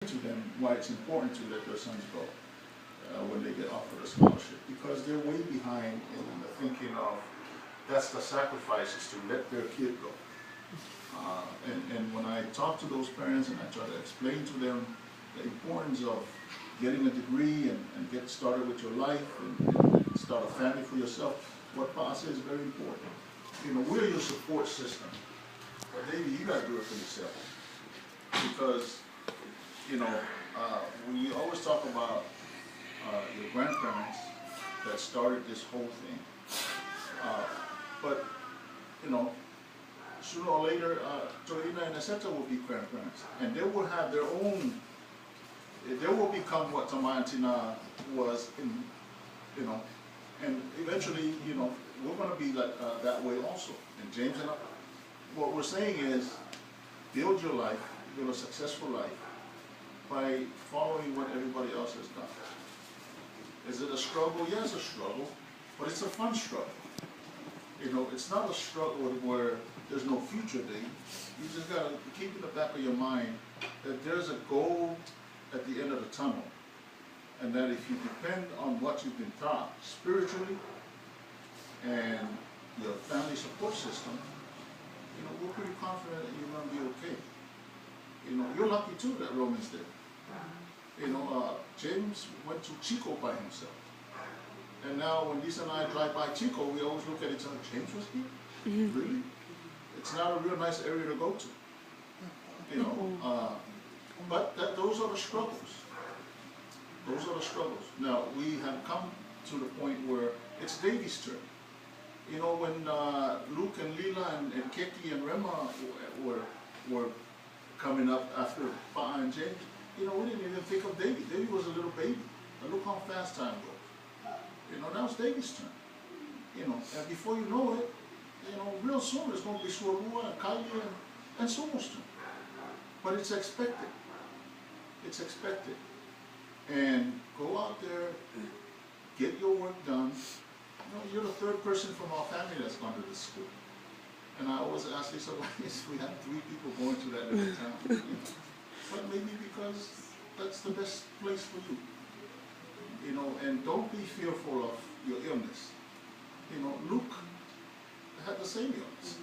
to them why it's important to let their sons go when they get offered a scholarship, because they're way behind in the thinking of that's the sacrifice is to let their kid go. And when I talk to those parents and I try to explain to them the importance of getting a degree and get started with your life and start a family for yourself, what Pa says is very important. You know, we're your support system. But Davie, you got to do it for yourself. Because, you know, we always talk about your grandparents that started this whole thing. But, you know, sooner or later, Torina and Eseta will be grandparents. And they will have their own, they will become what Tamayantina was in, you know, and eventually, you know, we're going to be like that way also. And James and I, what we're saying is, build your life, build a successful life by following what everybody else has done. Is it a struggle? Yes, a struggle, but it's a fun struggle. You know, it's not a struggle where there's no future there. You just got to keep in the back of your mind that there's a goal at the end of the tunnel, and that if you depend on what you've been taught spiritually and your family support system, you know, we're pretty confident that you're going to be okay. You know, you're lucky too that Roman's there. You know, James went to Chico by himself. And now when Lisa and I drive by Chico, we always look at each other, James was here? Really? It's not a real nice area to go to. You know, but those are the struggles. Those are the struggles. Now, we have come to the point where it's Davie's turn. You know, when Luke and Lila and Keki and Rema were coming up after Pa and James, you know, we didn't even think of Davie. Davie was a little baby. But look how fast time goes. You know, now it's Davie's turn. You know, and before you know it, you know, real soon it's going to be Swalua and Kylie and Sumo's turn. But it's expected. It's expected. And go out there, get your work done. You know, you're the third person from our family that's gone to this school. And I always ask Lisa, why is we have 3 people going to that little town? You know? But maybe because that's the best place for you. You know, and don't be fearful of your illness. You know, Luke had the same illness.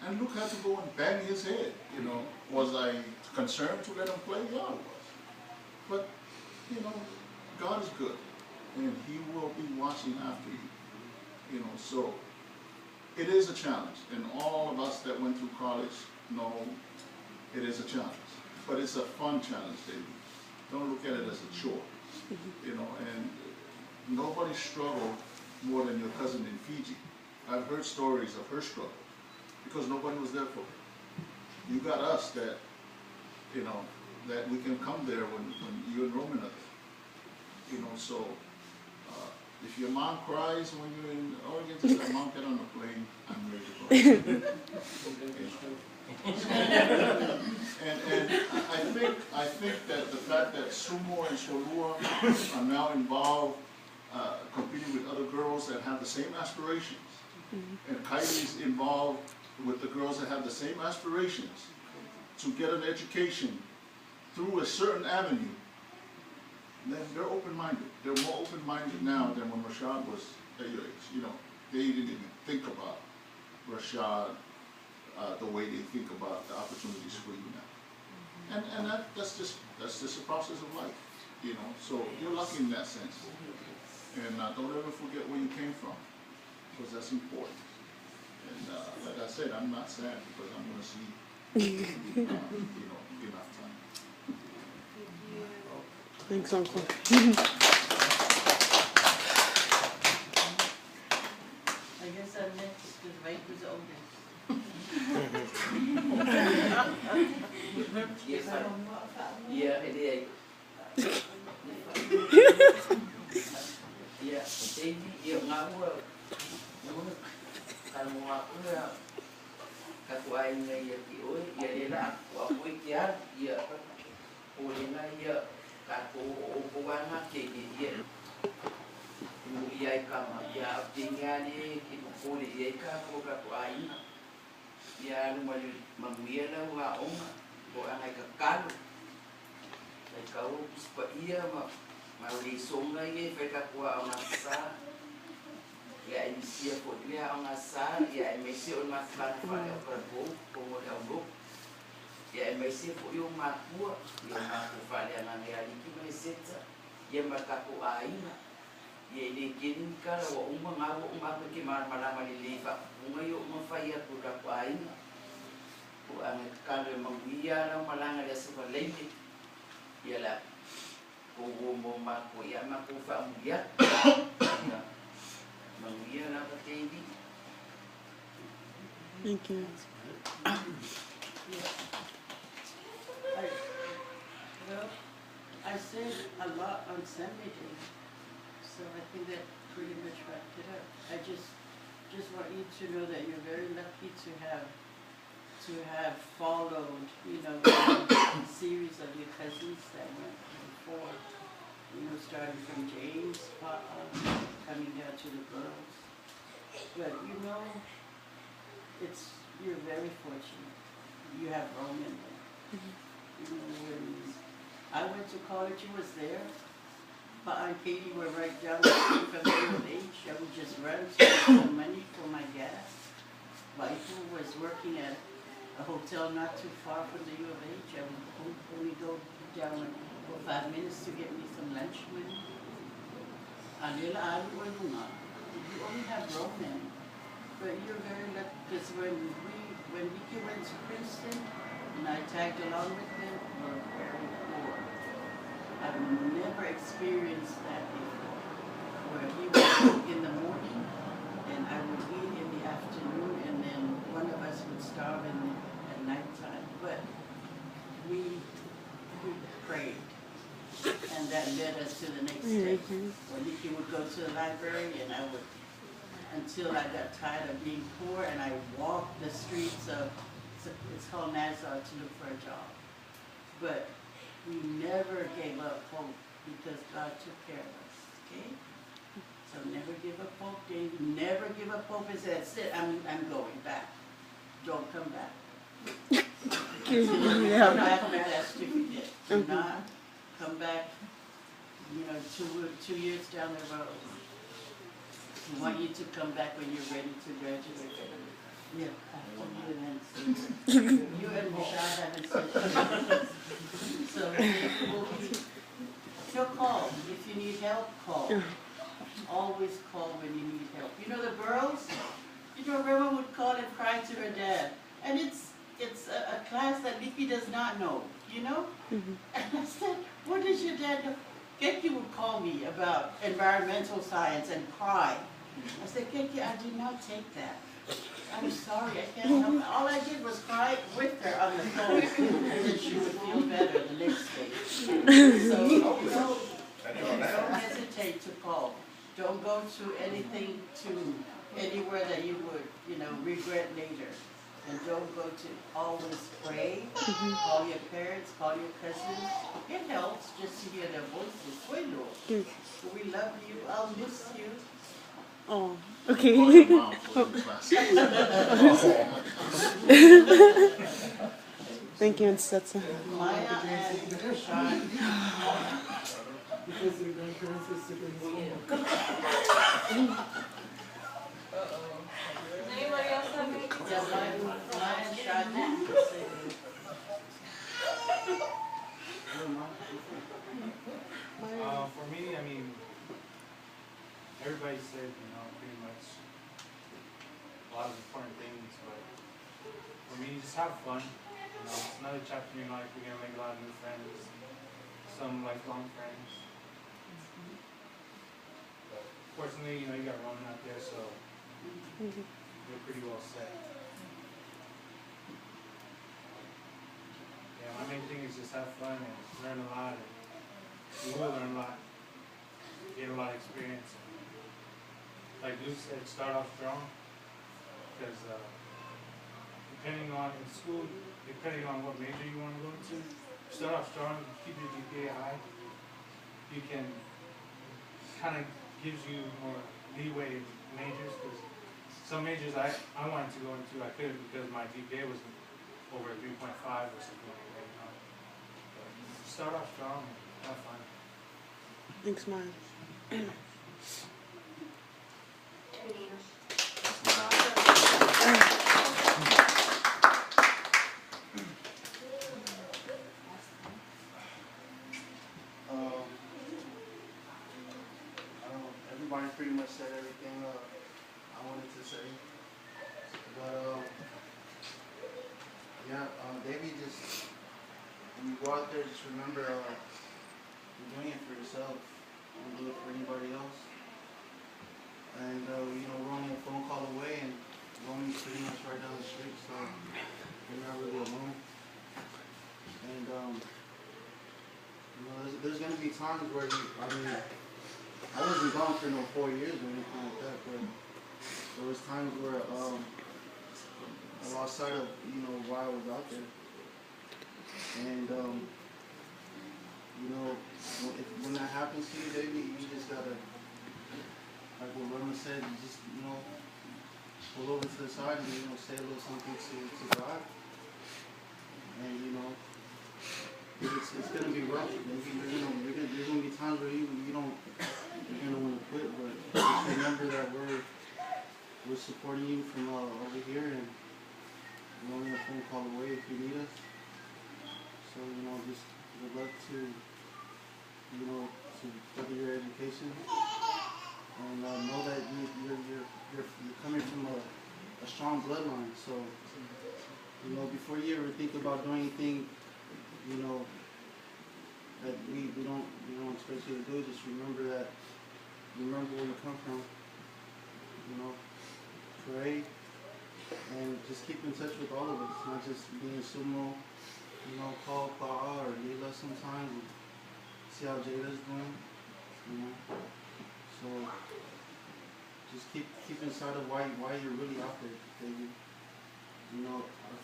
And Luke had to go and bang his head. You know, was I concerned to let him play? Yeah, I was. But, you know, God is good. And He will be watching after you. You know, so it is a challenge. And all of us that went through college know it is a challenge. But it's a fun challenge, Davie. Don't look at it as a chore. You know, and nobody struggled more than your cousin in Fiji. I've heard stories of her struggle because nobody was there for her. You got us that, you know, that we can come there when you and Roman are there. You know, so if your mom cries when you're in Oregon, just say, Mom, get on the plane, I'm ready to go. And I think that the fact that Sumo and Solua are now involved competing with other girls that have the same aspirations, and Kylie's involved with the girls that have the same aspirations to get an education through a certain avenue, then they're open-minded. They're more open-minded now than when Rashad was at your age. You know, they didn't even think about Rashad the way they think about the opportunities for you now. And that's just a process of life, you know. So you're lucky in that sense. And don't ever forget where you came from, because that's important. And like I said, I'm not sad because I'm going to see, you know, enough time. Thanks, Uncle. I guess I'm next because Mike was oldest. Yes, yeah, it is. Yeah, Davie, yeah, ngawur. Kalau aku ya, aku aing ya kioi, ya dia nak aku ikhtiar, ya kan, oleh ya, aku uang nak jadi ibu iya kama, ya tinggal ni ibu oleh iya kama aku aing, ya lumali mamuia lah orang, orang ay kakal, kau sebab ia mau lisong lagi mereka kuat orang asal ya ini pun dia orang asal ya MSC on makan pada perbu kemudian buk ya MSC pun yung maku yang maku pada nang reality message yang berkaku air ya ini kini kalau umang ngawu kiman malam malilipa ngayon mafaya ko kaku air ku ang kalau mangbiya lang malanga dia sa palengke ialah kubo maku ya maku fa mbiya mangbiya lang ka TV. Thank you. Well, I said a lot on Sunday day, so I think that pretty much wrapped it up. I just want you to know that you're very lucky to have followed, you know, the series of your cousins that went before, you know, starting from James, coming down to the girls. But you know, you're very fortunate. You have Roman there. You know, when I went to college, you was there. But Aunt Katie were right down the street from the U of H. I would just run to get some money for my gas. Waifu was working at a hotel not too far from the U of H. I would only go down for 5 minutes to get me some lunch with me. Anila alu walunga. You only have Roman, but you're very lucky because when Vicky went to Princeton and I tagged along with them, we were very poor. I've never experienced that before, where he would cook in the morning and I would eat in the afternoon, and then one of us would starve at nighttime. But we prayed, and that led us to the next day. When Nikki would go to the library, and I would, until I got tired of being poor, and I walked the streets of, it's called Nassau, to look for a job. But we never gave up hope because God took care of us, okay? So never give up hope, Dave. Never give up hope and say, that's it, I'm going back. Don't come back. Come back with that certificate. Do not come back, you know, 2 years down the road. We want you to come back when you're ready to graduate. Yeah, you and Michelle haven't said so she'll call. If you need help, call. Always call when you need help. You know the girls? You know, Rema would call and cry to her dad. And it's a class that Nikki does not know, you know? And I said, what does your dad know? Keki would call me about environmental science and cry. I said, Keki, I did not take that. I'm sorry, I can't help it. All I did was cry with her on the phone, and then she would feel better the next day. So don't hesitate to call. Don't go to anything, to anywhere that you would, you know, regret later. And don't go to, always pray, call your parents, call your cousins. It helps just to hear their voices. We love you, I'll miss you. Oh, okay. Thank you, Aunt Setsa. Maya and Sean. Does anybody else have any? Yeah, Maya and Sean. For me, I mean, everybody said, you know, pretty much a lot of important things, but for me, just have fun. You know, it's another chapter in your life. You're gonna make a lot of new friends, some lifelong friends. But fortunately, you know, you got Roman out there, so you're pretty well set. Yeah, my main thing is just have fun and learn a lot. And you will learn a lot, get a lot of experience. Like Luke said, start off strong, because depending on in school, depending on what major you want to go into, start off strong, keep your GPA high. You can kind of gives you more leeway in majors, because some majors I wanted to go into, I couldn't because my GPA was over 3.5 or something like that. You know? But start off strong and have fun. Thanks, Mom. Everybody pretty much said everything I wanted to say. But yeah, Davie, just when you go out there, just remember you're doing it for yourself. Don't do it for anybody else. And we're only a phone call away, and Romney's pretty much right down the street, so you're not really alone. And there's gonna be times where I wasn't gone for no 4 years or anything like that, but there was times where I lost sight of why I was out there. And when that happens to you, Davie, you just gotta, like what Roma said, you just pull over to the side and say a little something to God. And it's gonna be rough. There's gonna be times where you're gonna want to quit, but just remember that we're supporting you from over here, and we're only a phone call away if you need us. So just good luck to further your education, and know that you're coming from a strong bloodline. So before you ever think about doing anything that we don't expect you to do, just remember where you come from. Pray and just keep in touch with all of us, not just being sumo. Call Pa or Leila sometimes and see how Jada's doing. So just keep inside of why you're really out there, Davie.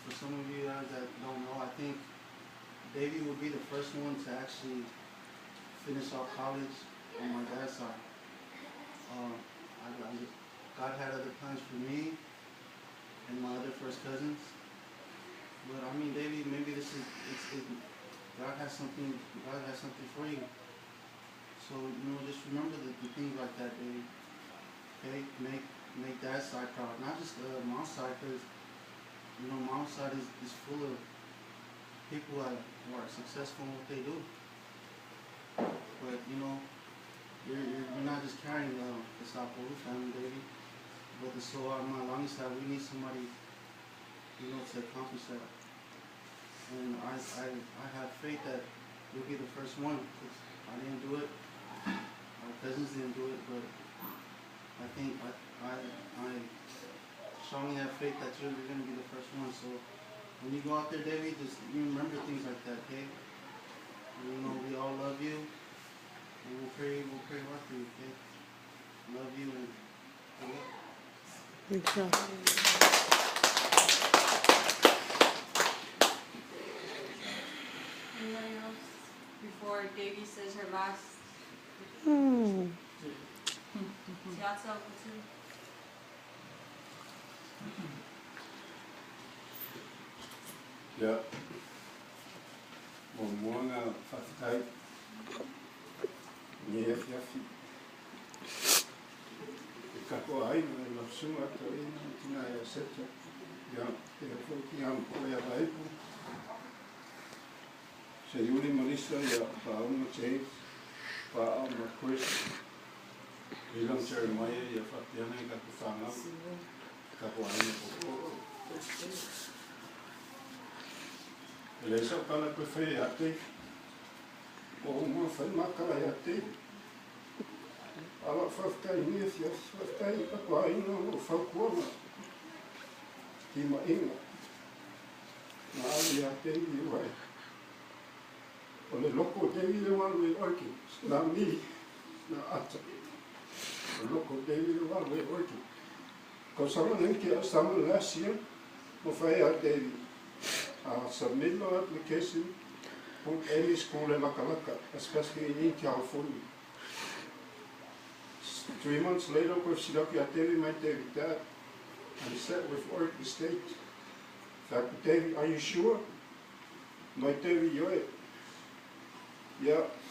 For some of you guys that don't know, I think Davie will be the first one to actually finish off college on my dad's side. God had other plans for me and my other first cousins. But Davie, maybe God has something for you. So, just remember the things like that, Davie. Okay? Make dad's side proud. Not just mom's side, because, mom's side is full of people who are successful in what they do. But, you're not just carrying the Saporu family, Davie. But the Soa Malani side, we need somebody to accomplish that. And I have faith that you'll be the first one, because I didn't do it, our cousins didn't do it, but I think I strongly have faith that you're going to be the first one. So when you go out there, Davie, just remember things like that, okay? And, we all love you, and we'll pray hard for you, okay? Love you, and good luck. Thanks, y'all. Anybody else before Davie says her last? Tiatsa, Ja. Momoanga whawhikai. Nea whiawhi. E kako ai na e mapsunga to e na tina e a seta. Ia, e a whauki am koe a vaipu. Se Yuri Marisa ia Pauma James, Pauma Chris. Ilang Jeremiah ia whatiana i kako whangau. Kako ai na koko. Le sa kala ko fe ate o mo fa makala ate ala fa kai ni si fa kai pa ko ai no fa ko ma ki ma inga na ali ate ni wai o le loko te ni le wan we orki na mi na ata o loko te ni le wan we orki ko sama nenki a sama last year mo fa ate submit my application for any school in Makalaka, especially in California. 3 months later, with Sidoki Atevi, my David dad, I sat with Oregon State. In fact, David, are you sure? My David, you're it. Yep.